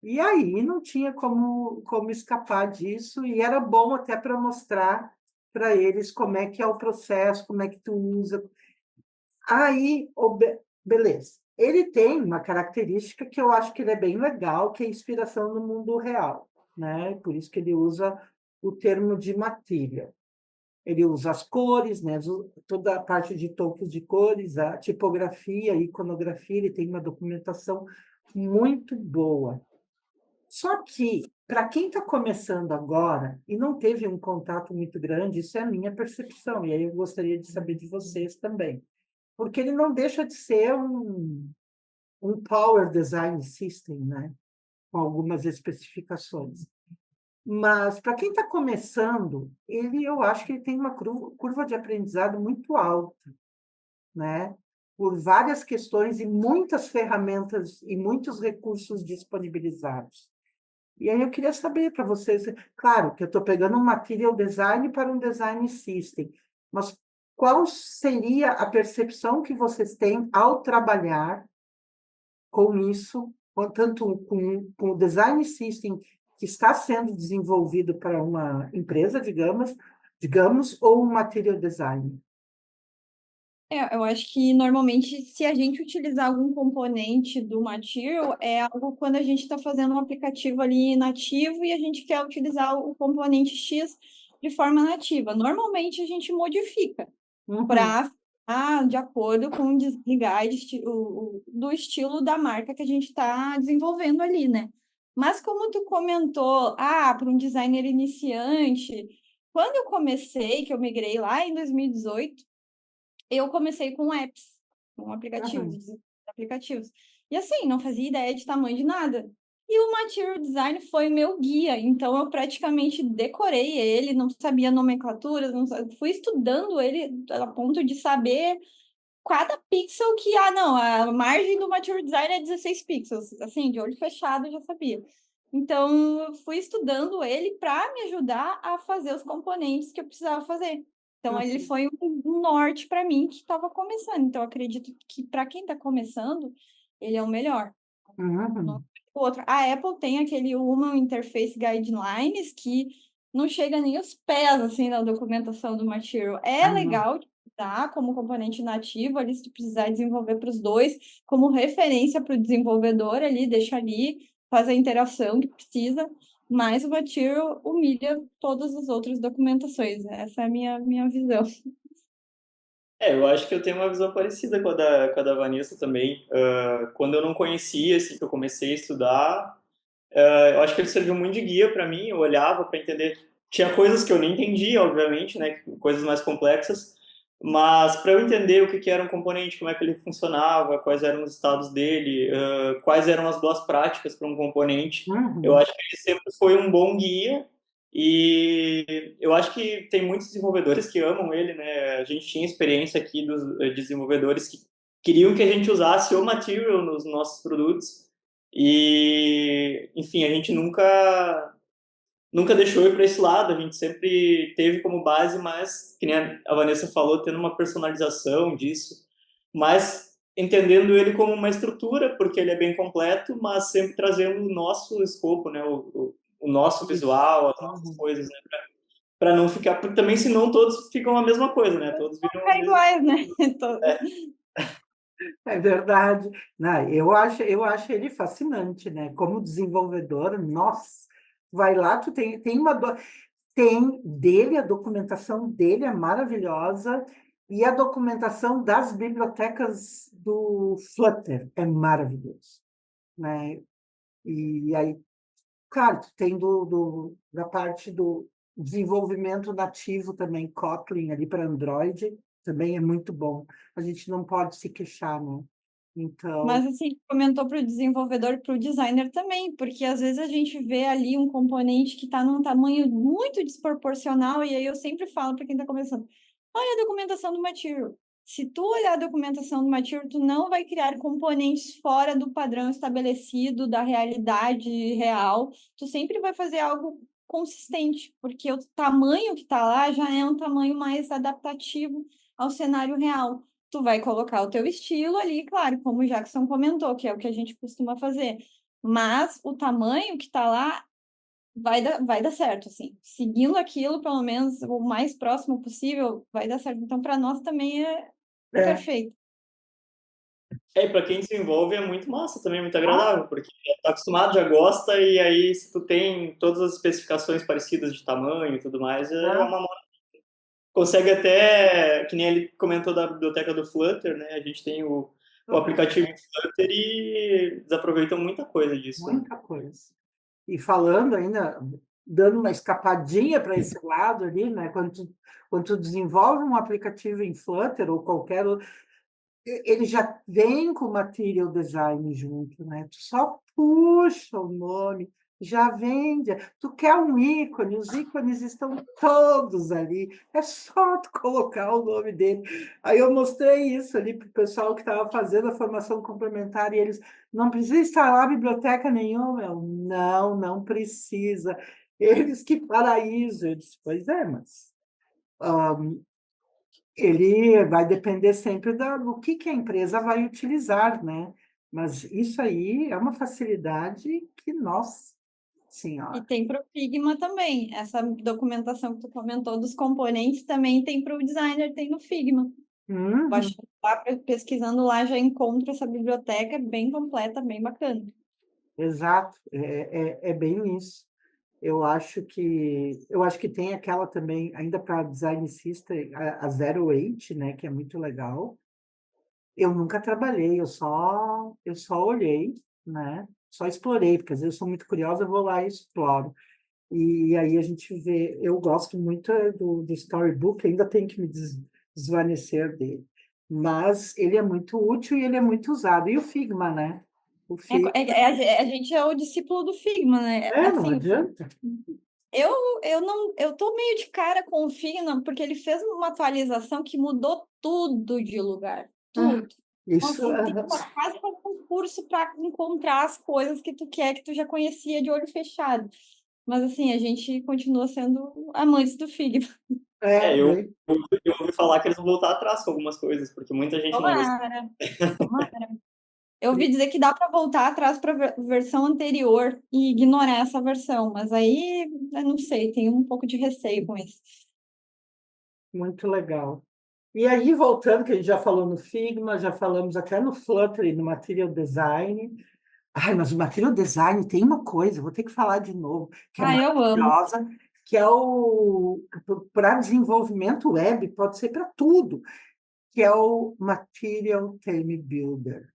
E aí não tinha como escapar disso, e era bom até para mostrar para eles como é que é o processo, como é que tu usa. Aí, beleza. Ele tem uma característica que eu acho que ele é bem legal, que é a inspiração no mundo real, né? Por isso que ele usa o termo de material. Ele usa as cores, né? Toda a parte de tons de cores, a tipografia, a iconografia, ele tem uma documentação muito boa. Só que, para quem está começando agora e não teve um contato muito grande, isso é a minha percepção, e aí eu gostaria de saber de vocês também. Porque ele não deixa de ser um Power Design System, né? Com algumas especificações. Mas, para quem está começando, eu acho que ele tem uma curva de aprendizado muito alta, né? Por várias questões e muitas ferramentas e muitos recursos disponibilizados. E aí eu queria saber para vocês, claro que eu estou pegando um material design para um design system, mas qual seria a percepção que vocês têm ao trabalhar com isso, tanto com o design system que está sendo desenvolvido para uma empresa, digamos, ou um material design? Eu acho que normalmente, se a gente utilizar algum componente do Material, é algo quando a gente está fazendo um aplicativo ali nativo e a gente quer utilizar o componente X de forma nativa. Normalmente a gente modifica para ficar de acordo com o design guide do estilo da marca que a gente está desenvolvendo ali, né? Mas como tu comentou, para um designer iniciante, quando eu comecei, que eu migrei lá em 2018, eu comecei com apps, com aplicativos, aplicativos. E assim, não fazia ideia de tamanho de nada. E o Material Design foi meu guia, então eu praticamente decorei ele, não sabia nomenclaturas, fui estudando ele a ponto de saber cada pixel que, não, a margem do Material Design é 16 pixels, assim, de olho fechado eu já sabia. Então, eu fui estudando ele para me ajudar a fazer os componentes que eu precisava fazer. Então, ele foi um norte para mim que estava começando. Então, eu acredito que para quem está começando, ele é o melhor. O outro, a Apple tem aquele Human Interface Guidelines que não chega nem aos pés assim na documentação do Material. É legal de usar como componente nativo ali, se tu precisar desenvolver para os dois, como referência para o desenvolvedor ali, deixa ali, faz a interação que precisa, mas o Material humilha todas as outras documentações. Essa é a minha visão. Eu acho que eu tenho uma visão parecida com a da Vanessa também. Quando eu não conhecia, assim, que eu comecei a estudar, eu acho que ele serviu muito de guia para mim. Eu olhava para entender. Tinha coisas que eu nem entendia, obviamente, né? Coisas mais complexas. Mas para eu entender o que era um componente, como é que ele funcionava, quais eram os estados dele, quais eram as boas práticas para um componente, eu acho que ele sempre foi um bom guia. E eu acho que tem muitos desenvolvedores que amam ele, né? A gente tinha experiência aqui dos desenvolvedores que queriam que a gente usasse o Material nos nossos produtos. E, enfim, a gente nunca deixou ir para esse lado, a gente sempre teve como base, mas, que nem a Vanessa falou, tendo uma personalização disso, mas entendendo ele como uma estrutura, porque ele é bem completo, mas sempre trazendo o nosso escopo, né, o nosso visual, as nossas coisas, né, para não ficar, porque também senão todos ficam a mesma coisa, né, todos viram a Ficar mesma. iguais, né? Todos. É verdade. Não, eu acho ele fascinante, né? Como desenvolvedor, nossa, vai lá, tu tem dele, a documentação dele é maravilhosa e a documentação das bibliotecas do Flutter é maravilhoso, né? E aí, claro, tu tem da parte do desenvolvimento nativo também, Kotlin ali para Android, também é muito bom. A gente não pode se queixar, né? Então, Mas, assim, comentou para o desenvolvedor e para o designer também, porque às vezes a gente vê ali um componente que está num tamanho muito desproporcional, e aí eu sempre falo para quem está começando, olha a documentação do Material. Se tu olhar a documentação do Material, tu não vai criar componentes fora do padrão estabelecido, da realidade real, tu sempre vai fazer algo consistente, porque o tamanho que está lá já é um tamanho mais adaptativo ao cenário real. Tu vai colocar o teu estilo ali, claro, como o Jackson comentou, que é o que a gente costuma fazer. Mas o tamanho que está lá vai dar certo, assim. Seguindo aquilo, pelo menos o mais próximo possível, vai dar certo. Então, para nós também é é, perfeito. E para quem desenvolve é muito massa também, muito agradável, porque já tá acostumado, já gosta, e aí se tu tem todas as especificações parecidas de tamanho e tudo mais, é né? uma consegue até, que nem ele comentou da biblioteca do Flutter, né? A gente tem o aplicativo em Flutter e eles aproveitam muita coisa disso, né? Muita coisa. E falando ainda, dando uma escapadinha para esse lado ali, né? Quando tu desenvolve um aplicativo em Flutter ou qualquer outro, ele já vem com material design junto, né? Tu só puxa o nome, já vende. Tu quer um ícone, os ícones estão todos ali. É só tu colocar o nome dele. Aí eu mostrei isso ali para o pessoal que estava fazendo a formação complementar e eles não precisa instalar biblioteca nenhuma. Não, não precisa. Eles, que paraíso. Eu disse, pois é, mas ele vai depender sempre do que a empresa vai utilizar, né? Mas isso aí é uma facilidade que, nossa E senhora. tem para o Figma também. Essa documentação que tu comentou dos componentes também tem para o designer, tem no Figma. Uhum, Baixando lá, pesquisando lá, já encontro essa biblioteca bem completa, bem bacana. exato, é bem isso. Eu acho que tem aquela também, ainda para design system, a Zero Eight, né, que é muito legal. Eu nunca trabalhei, eu só olhei, né? Só explorei, porque às vezes eu sou muito curiosa, eu vou lá e exploro. E aí a gente vê, eu gosto muito do Storybook, ainda tenho que me desvanecer dele. Mas ele é muito útil e ele é muito usado. E o Figma, né? O Figma, A gente é o discípulo do Figma, né? não Assim, adianta. eu, eu tô meio de cara com o Figma, porque ele fez uma atualização que mudou tudo de lugar. Ah, Tudo. isso, Nossa, tem que quase fazer um curso para encontrar as coisas que tu quer, que tu já conhecia de olho fechado. Mas assim, a gente continua sendo amantes do Figma. É, eu, bem, eu ouvi falar que eles vão voltar atrás com algumas coisas, porque muita gente não gostou. Tomara, tomara. Eu ouvi dizer que dá para voltar atrás para a versão anterior e ignorar essa versão, mas aí eu não sei, tenho um pouco de receio com isso. muito legal. E aí, voltando, que a gente já falou no Figma, já falamos até no Flutter e no Material Design. Ai, mas o Material Design tem uma coisa, vou ter que falar de novo, que é Ah, eu amo. maravilhosa, que é o para desenvolvimento web, pode ser para tudo, que é o Material Theme Builder.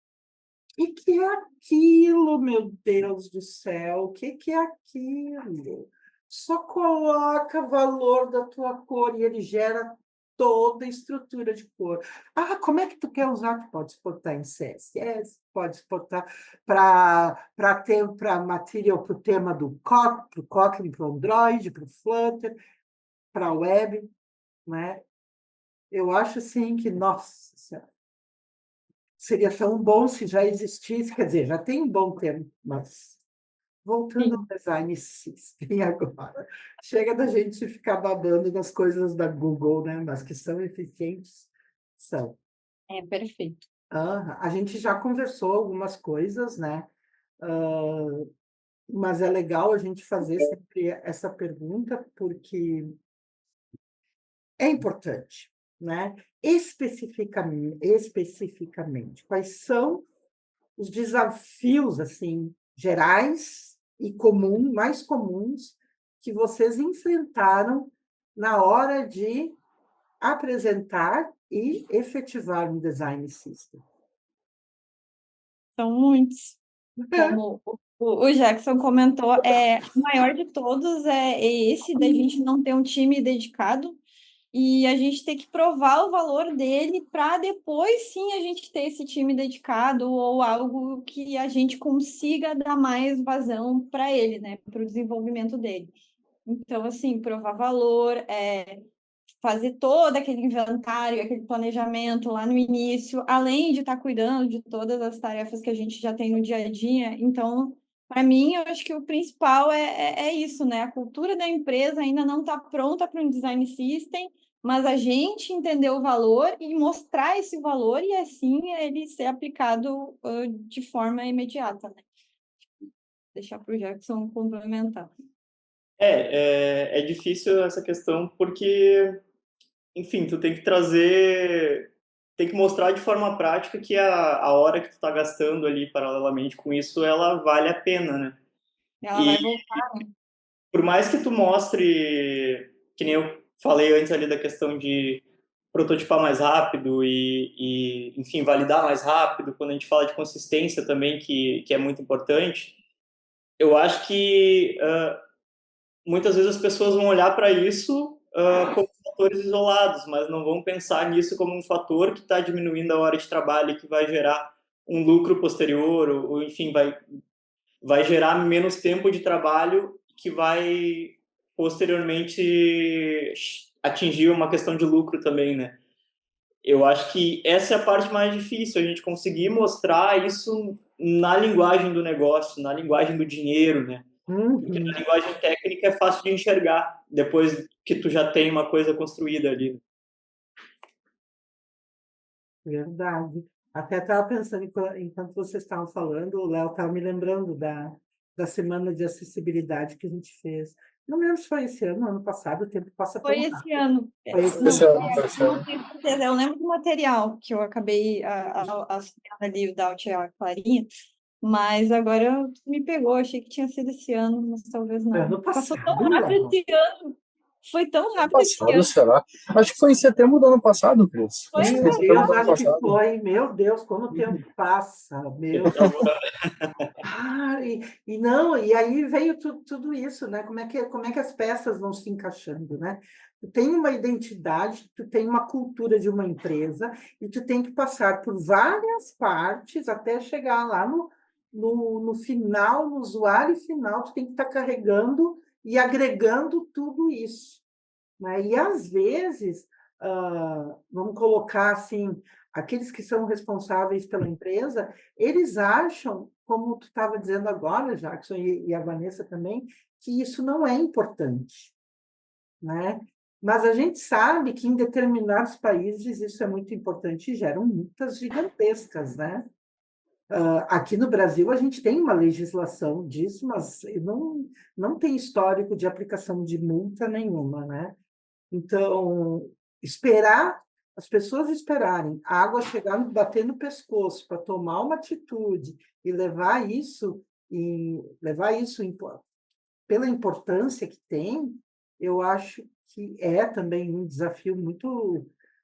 E que é aquilo, meu Deus do céu? O que é aquilo? Só coloca valor da tua cor e ele gera toda a estrutura de cor. Ah, como é que tu quer usar? Tu pode exportar em CSS, pode exportar para material, para o tema do Kotlin, para o Android, para o Flutter, para a web, né? Eu acho assim que, nossa Senhora, seria tão bom se já existisse, quer dizer, já tem um bom tempo, mas voltando ao Sim, design system agora, chega da gente ficar babando nas coisas da Google, né? Mas que são eficientes, são. é perfeito. A gente já conversou algumas coisas, né? Mas é legal a gente fazer sempre essa pergunta, porque é importante, né? Especificamente, quais são os desafios assim gerais e mais comuns que vocês enfrentaram na hora de apresentar e efetivar um design system? São muitos. Como o Jackson comentou, o maior de todos é esse da gente não ter um time dedicado e a gente ter que provar o valor dele para depois sim a gente ter esse time dedicado ou algo que a gente consiga dar mais vazão para ele, né, para o desenvolvimento dele. Então, assim, provar valor, fazer todo aquele inventário, aquele planejamento lá no início, além de estar cuidando de todas as tarefas que a gente já tem no dia a dia. Então, para mim, eu acho que o principal é isso, né? A cultura da empresa ainda não está pronta para um design system, mas a gente entender o valor e mostrar esse valor e assim ele ser aplicado de forma imediata, né? Deixar para o Jackson complementar. É difícil essa questão porque, enfim, tu tem que trazer, tem que mostrar de forma prática que a hora que tu tá gastando ali paralelamente com isso, ela vale a pena, né? Ela E vai voltar. por mais que tu mostre, que nem eu falei antes ali da questão de prototipar mais rápido enfim, validar mais rápido, quando a gente fala de consistência também, que é muito importante, eu acho que muitas vezes as pessoas vão olhar para isso como fatores isolados, mas não vão pensar nisso como um fator que está diminuindo a hora de trabalho e que vai gerar um lucro posterior, ou enfim, vai gerar menos tempo de trabalho que vai posteriormente atingir uma questão de lucro também, né? Eu acho que essa é a parte mais difícil, a gente conseguir mostrar isso na linguagem do negócio, na linguagem do dinheiro, né? Porque na Uhum, linguagem técnica é fácil de enxergar depois que tu já tem uma coisa construída ali. verdade. Até estava pensando, enquanto vocês estavam falando, o Léo estava me lembrando da semana de acessibilidade que a gente fez. Não me lembro se foi esse ano, ano passado, o tempo passa Foi tão esse rápido. ano. Foi esse Não, Esse ano. ano, esse não ano. tenho certeza. Eu lembro do material que eu acabei assinando ali, o da a Clarinha, mas agora me pegou. Achei que tinha sido esse ano, mas talvez Foi não. ano Passou tão passado, rápido Léo. esse ano. Foi tão rápido esse Passado, ano. será? Acho que foi em setembro do ano passado, Cris. Acho que Pois foi Meu em é. setembro Deus, do ano acho que passado. foi. Meu Deus, como o tempo passa. Meu e não, e aí veio tudo isso, né? Como é que as peças vão se encaixando, né? Tu tem uma identidade, tu tem uma cultura de uma empresa e tu tem que passar por várias partes até chegar lá no final, no usuário final, tu tem que estar carregando e agregando tudo isso, né? E às vezes, vamos colocar assim, aqueles que são responsáveis pela empresa, eles acham, como tu estava dizendo agora, Jackson, e a Vanessa também, que isso não é importante, né? Mas a gente sabe que em determinados países isso é muito importante e geram multas gigantescas, né? Aqui no Brasil a gente tem uma legislação disso, mas não tem histórico de aplicação de multa nenhuma, né? Então, as pessoas esperarem a água chegar, bater no pescoço para tomar uma atitude e pela importância que tem, eu acho que é também um desafio muito,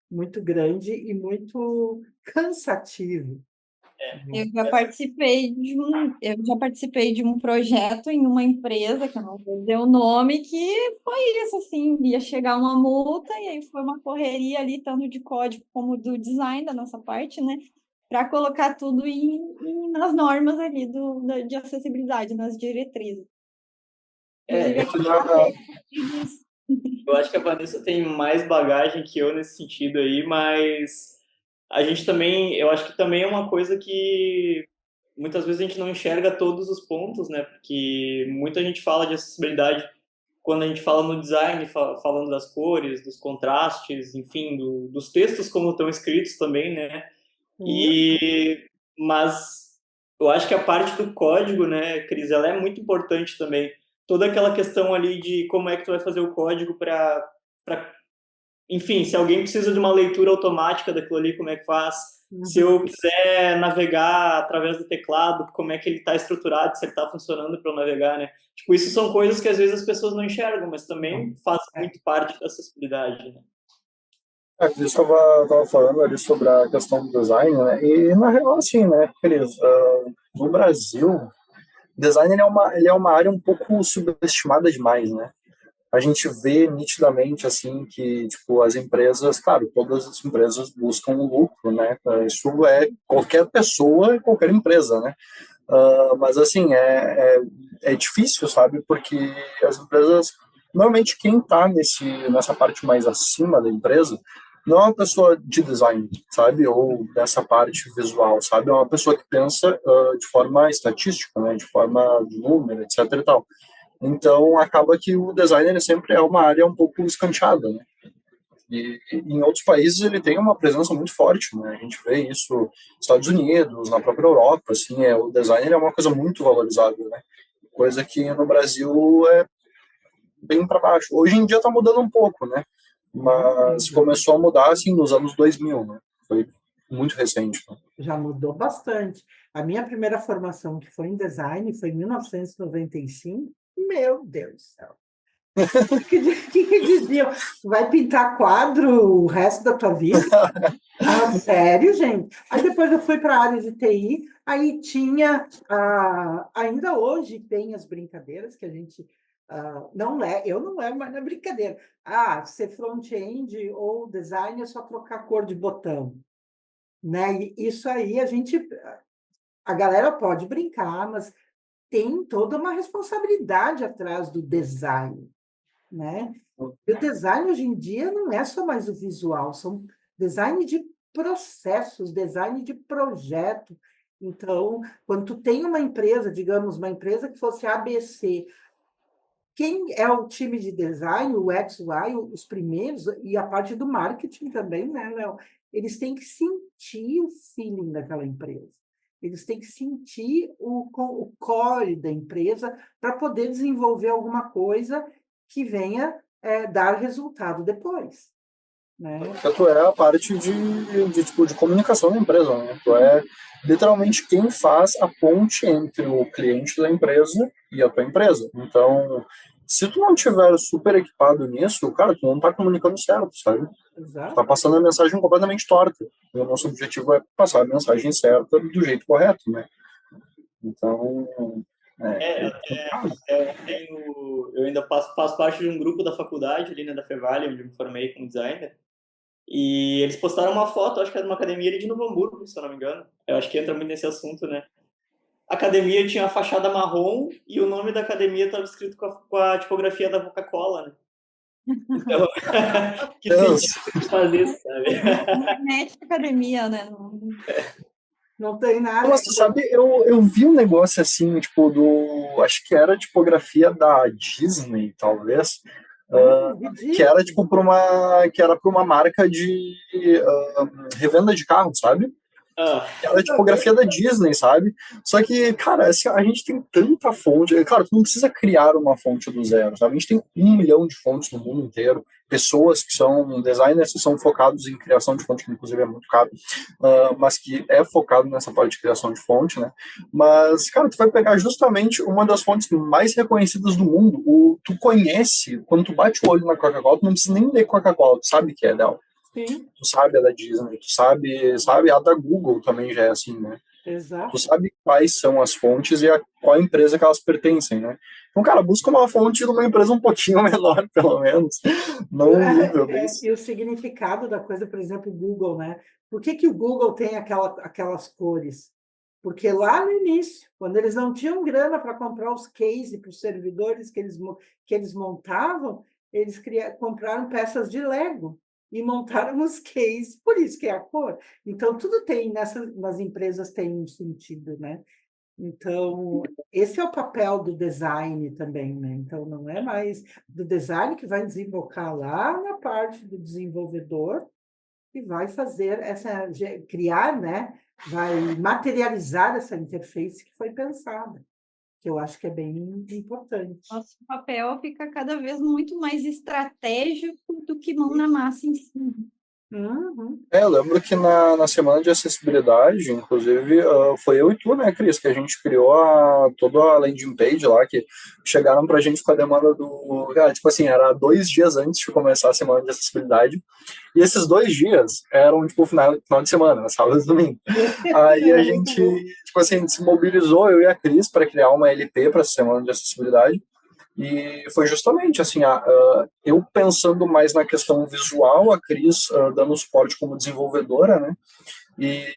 muito grande e muito cansativo. Eu já participei de um projeto em uma empresa, que eu não vou dizer o nome, que foi isso, assim, ia chegar uma multa, e aí foi uma correria ali, tanto de código como do design da nossa parte, né? Para colocar tudo nas normas ali de acessibilidade, nas diretrizes. Inclusive, É, aqui disso. eu acho que a Vanessa tem mais bagagem que eu nesse sentido aí, mas a gente também, eu acho que também é uma coisa que muitas vezes a gente não enxerga todos os pontos, né? Porque muita gente fala de acessibilidade quando a gente fala no design, falando das cores, dos contrastes, enfim, dos textos como estão escritos também, né? E mas eu acho que a parte do código, né, Cris, ela é muito importante também. Toda aquela questão ali de como é que tu vai fazer o código para enfim, se alguém precisa de uma leitura automática daquilo ali, como é que faz? Se eu quiser navegar através do teclado, como é que ele está estruturado, se ele está funcionando para eu navegar, né? Tipo, isso são coisas que às vezes as pessoas não enxergam, mas também fazem muito parte da acessibilidade, né? A Cris estava falando ali sobre a questão do design, né? E na real, assim, né, Cris, no Brasil, design ele é uma área um pouco subestimada demais, né? A gente vê nitidamente assim que tipo as empresas, claro, todas as empresas buscam o lucro, né? Isso é qualquer pessoa, qualquer empresa, né? Mas assim é difícil, sabe? Porque as empresas normalmente quem está nessa parte mais acima da empresa não é uma pessoa de design, sabe? Ou dessa parte visual, sabe? É uma pessoa que pensa de forma estatística, né? De forma de número, etc. e tal. Então, acaba que o design ele sempre é uma área um pouco escanteada, né? E em outros países ele tem uma presença muito forte, né? A gente vê isso nos Estados Unidos, na própria Europa, assim, o design é uma coisa muito valorizada, né? Coisa que no Brasil é bem para baixo. Hoje em dia está mudando um pouco, né? Mas começou a mudar, assim, nos anos 2000, né? Foi muito recente, né? Já mudou bastante. A minha primeira formação, que foi em design, foi em 1995. Meu Deus do céu. Que diziam? Vai pintar quadro o resto da tua vida? Ah, sério, gente? Aí depois eu fui para a área de TI, aí tinha, ainda hoje tem as brincadeiras que a gente não é, eu não levo mais na brincadeira. Ser front-end ou design é só trocar cor de botão, né? E isso aí a galera pode brincar, mas tem toda uma responsabilidade atrás do design, né? E o design hoje em dia não é só mais o visual, são design de processos, design de projeto. Então, quando tu tem uma empresa, digamos, uma empresa que fosse ABC, quem é o time de design, o X, o Y, os primeiros, e a parte do marketing também, né, Léo? Eles têm que sentir o feeling daquela empresa. Eles têm que sentir o core da empresa para poder desenvolver alguma coisa que venha dar resultado depois, né? Tu é a parte de comunicação da empresa, né? Tu é literalmente quem faz a ponte entre o cliente da empresa e a tua empresa. Então, se tu não tiver super equipado nisso, cara, tu não tá comunicando certo, sabe? Tu tá passando a mensagem completamente torta. E o nosso objetivo é passar a mensagem certa do jeito correto, né? Então, Eu ainda faço parte de um grupo da faculdade ali, né, da Fevale, onde eu me formei como designer. E eles postaram uma foto, acho que era de uma academia ali de Novo Hamburgo, se eu não me engano. Eu acho que entra muito nesse assunto, né? A academia tinha a fachada marrom e o nome da academia estava escrito com a tipografia da Coca-Cola, né? Então, que sentido fazer isso, sabe? Net academia, né? Não tem nada. Mas tu sabe, eu vi um negócio assim, tipo, acho que era a tipografia da Disney, talvez, que era tipo para uma marca de revenda de carro, sabe? Era a tipografia da Disney, sabe? Só que, cara, assim, a gente tem tanta fonte. Claro, tu não precisa criar uma fonte do zero, sabe? A gente tem 1 milhão de fontes no mundo inteiro. Pessoas que são designers que são focados em criação de fonte, que inclusive é muito caro, mas que é focado nessa parte de criação de fonte, né? Mas, cara, tu vai pegar justamente uma das fontes mais reconhecidas do mundo. Tu conhece, quando tu bate o olho na Coca-Cola, tu não precisa nem ler Coca-Cola, tu sabe que é dela. Sim. Tu sabe a da Disney, tu sabe a da Google também já é assim, né? Exato. Tu sabe quais são as fontes e a qual empresa que elas pertencem, né? Então, cara, busca uma fonte de uma empresa um pouquinho menor, pelo menos, não um nível desse. E o significado da coisa, por exemplo, o Google, né? Por que que o Google tem aquelas cores? Porque lá no início, quando eles não tinham grana para comprar os cases para os servidores que eles montavam, eles compraram peças de Lego e montaram os cases, por isso que é a cor. Então, tudo tem, nas empresas tem um sentido, né? Então, esse é o papel do design também, né? Então, não é mais do design que vai desembocar lá na parte do desenvolvedor e vai fazer criar, né? Vai materializar essa interface que foi pensada, que eu acho que é bem importante. Nosso papel fica cada vez muito mais estratégico do que mão na massa em si. Uhum. Eu lembro que na semana de acessibilidade, inclusive, foi eu e tu, né, Cris, que a gente criou toda a landing page lá, que chegaram pra gente com a demanda do... Cara, tipo assim, era 2 dias antes de começar a semana de acessibilidade, e esses 2 dias eram, tipo, final de semana, né, sábado e domingo. Aí a gente, tipo assim, se mobilizou, eu e a Cris, para criar uma LP para essa semana de acessibilidade. E foi justamente assim, eu pensando mais na questão visual, a Cris dando suporte como desenvolvedora, né? E,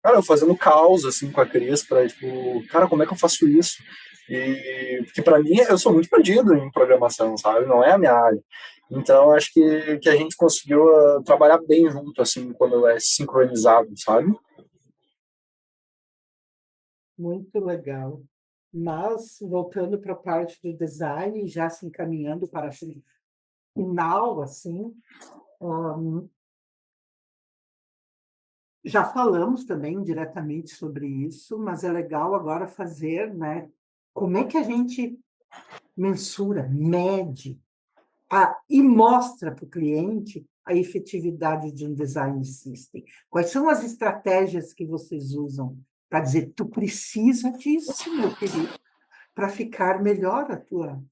cara, eu fazendo caos, assim, com a Cris para, tipo, cara, como é que eu faço isso? E, porque para mim, eu sou muito perdido em programação, sabe? Não é a minha área. Então, acho que a gente conseguiu trabalhar bem junto, assim, quando é sincronizado, sabe? Muito legal. Mas, voltando para a parte do design, já se encaminhando para o final, assim, já falamos também diretamente sobre isso, mas é legal agora fazer, né? Como é que a gente mensura, mede e mostra para o cliente a efetividade de um design system? Quais são as estratégias que vocês usam para dizer, tu precisa disso, meu querido, para ficar melhor a tua...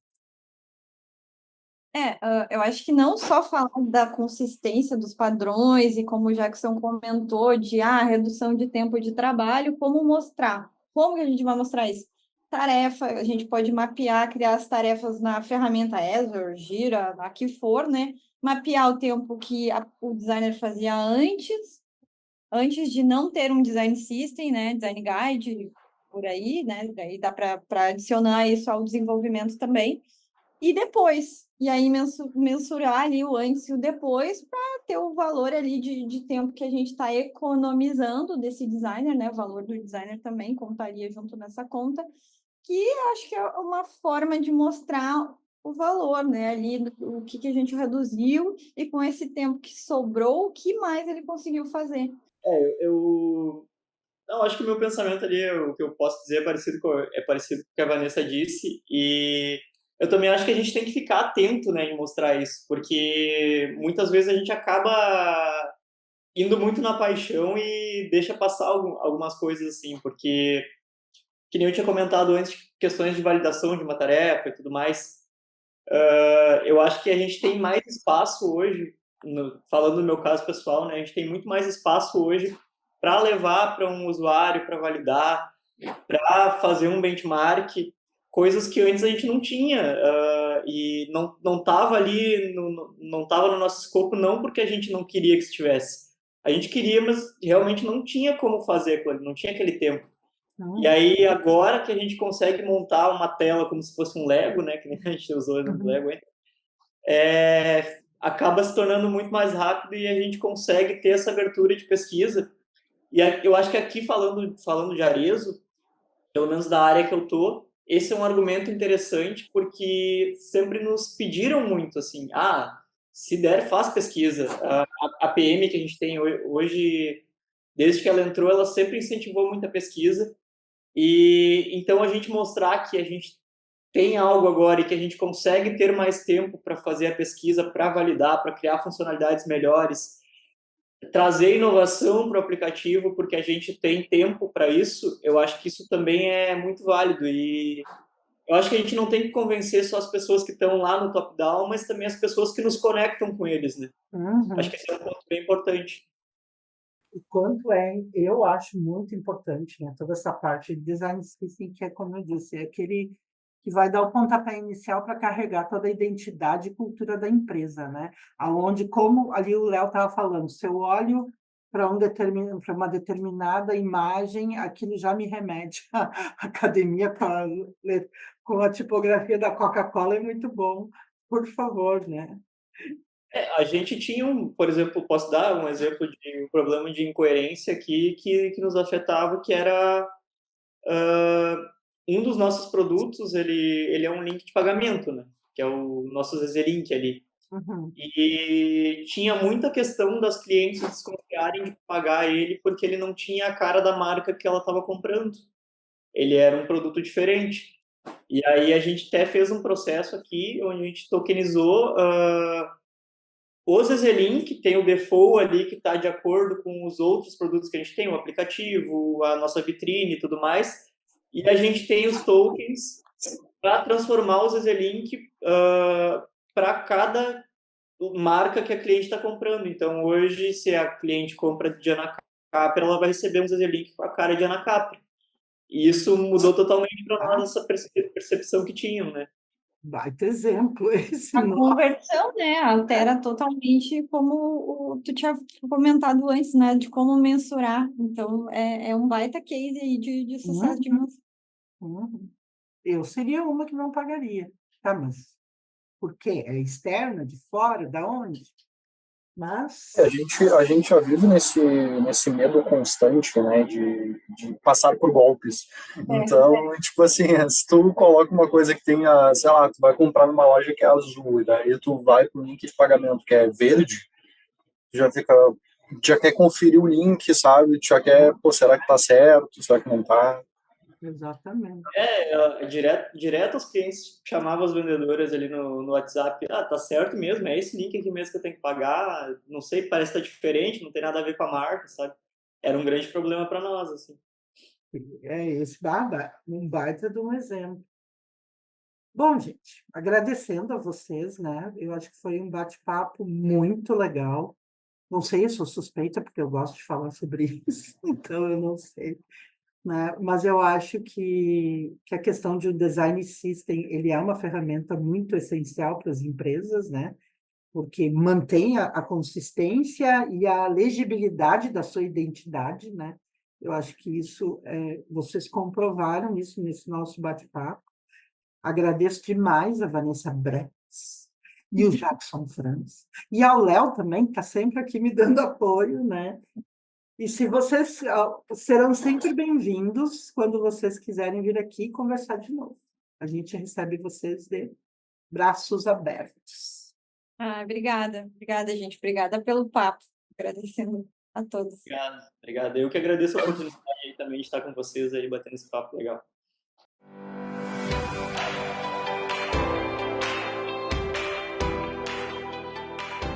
Eu acho que não só falar da consistência dos padrões e como o Jackson comentou, de redução de tempo de trabalho, como mostrar. Como que a gente vai mostrar isso? Tarefa, a gente pode mapear, criar as tarefas na ferramenta Azure, Gira, a que for, né? Mapear o tempo que o designer fazia antes de não ter um design system, né? Design guide, por aí, né? Daí dá para adicionar isso ao desenvolvimento também. E depois, e aí mensurar ali o antes e o depois para ter o valor ali de tempo que a gente está economizando desse designer, né? O valor do designer também contaria junto nessa conta, que acho que é uma forma de mostrar o valor, né? Ali, o que a gente reduziu e com esse tempo que sobrou, o que mais ele conseguiu fazer. Não, acho que o meu pensamento ali, o que eu posso dizer é parecido com o que a Vanessa disse, e eu também acho que a gente tem que ficar atento, né, em mostrar isso, porque muitas vezes a gente acaba indo muito na paixão e deixa passar algumas coisas assim, porque, que nem eu tinha comentado antes, questões de validação de uma tarefa e tudo mais, eu acho que a gente tem mais espaço hoje, falando do meu caso pessoal, né, a gente tem muito mais espaço hoje para levar para um usuário, para validar, para fazer um benchmark, coisas que antes a gente não tinha e não estava ali, não estava no nosso escopo, não porque a gente não queria que estivesse. A gente queria, mas realmente não tinha como fazer aquilo, não tinha aquele tempo. E aí, agora que a gente consegue montar uma tela como se fosse um Lego, né, que nem a gente usou no Lego, acaba se tornando muito mais rápido e a gente consegue ter essa abertura de pesquisa. E eu acho que aqui, falando de Arezzo, pelo menos da área que eu tô, esse é um argumento interessante porque sempre nos pediram muito, assim, se der, faz pesquisa. A PM que a gente tem hoje, desde que ela entrou, ela sempre incentivou muita pesquisa. E então a gente mostrar que a gente tem algo agora e que a gente consegue ter mais tempo para fazer a pesquisa, para validar, para criar funcionalidades melhores, trazer inovação para o aplicativo, porque a gente tem tempo para isso, eu acho que isso também é muito válido. E eu acho que a gente não tem que convencer só as pessoas que estão lá no top-down, mas também as pessoas que nos conectam com eles, né? Acho que esse é um ponto bem importante. o quanto eu acho muito importante, né, toda essa parte de design thinking, que é, como eu disse, é aquele que vai dar o pontapé inicial para carregar toda a identidade e cultura da empresa, né? Aonde, como ali o Léo estava falando, se eu olho para uma determinada imagem, aquilo já me remete à academia com a tipografia da Coca-Cola, é muito bom, por favor, né? A gente tinha, por exemplo, posso dar um exemplo de um problema de incoerência aqui que nos afetava, que era um dos nossos produtos, ele é um link de pagamento, né? Que é o nosso ZZ-Link ali. Uhum. E tinha muita questão das clientes desconfiarem de pagar ele porque ele não tinha a cara da marca que ela estava comprando. Ele era um produto diferente. E aí a gente até fez um processo aqui onde a gente tokenizou o ZZ-Link, tem o default ali que está de acordo com os outros produtos que a gente tem, o aplicativo, a nossa vitrine e tudo mais. E a gente tem os tokens para transformar o ZZ-Link para cada marca que a cliente está comprando. Então, hoje, se a cliente compra de Ana Capra, ela vai receber um ZZ-Link com a cara de Ana Capra. E isso mudou totalmente para nós essa percepção que tinham, né? Baita exemplo esse, A nossa. conversão, né, altera totalmente como tu tinha comentado antes, né, de como mensurar. Então, é um baita case aí de sucesso de mensurar. Uhum. Eu seria uma que não pagaria. Tá, mas por quê? É externa, de fora, da onde? Mas, A gente já vive nesse medo constante, né, de passar por golpes. Então, tipo assim, se tu coloca uma coisa que tenha, sei lá, tu vai comprar numa loja que é azul, e daí tu vai pro link de pagamento que é verde, tu já quer conferir o link, sabe? Tu já quer, pô, será que tá certo? Será que não tá? exatamente. Direto os clientes chamavam as vendedoras ali no WhatsApp, tá certo mesmo, é esse link aqui mesmo que eu tenho que pagar, não sei, parece que tá diferente, não tem nada a ver com a marca, sabe? Era um grande problema para nós, assim. É esse um baita de um exemplo. Bom, gente, agradecendo a vocês, né? Eu acho que foi um bate-papo muito legal. Não sei, eu sou suspeita, porque eu gosto de falar sobre isso, então eu não sei, né? Mas eu acho que a questão de um design system, ele é uma ferramenta muito essencial para as empresas, né? Porque mantém a consistência e a legibilidade da sua identidade, né? Eu acho que isso, vocês comprovaram isso nesse nosso bate-papo. Agradeço demais a Vanessa Bretz e o Jackson Franz. E ao Léo também, que está sempre aqui me dando apoio, né? E se vocês serão sempre bem-vindos quando vocês quiserem vir aqui conversar de novo. A gente recebe vocês de braços abertos. Obrigada, gente. Obrigada pelo papo. Agradecendo a todos. Obrigado. Eu que agradeço a oportunidade aí também de estar com vocês aí, batendo esse papo legal.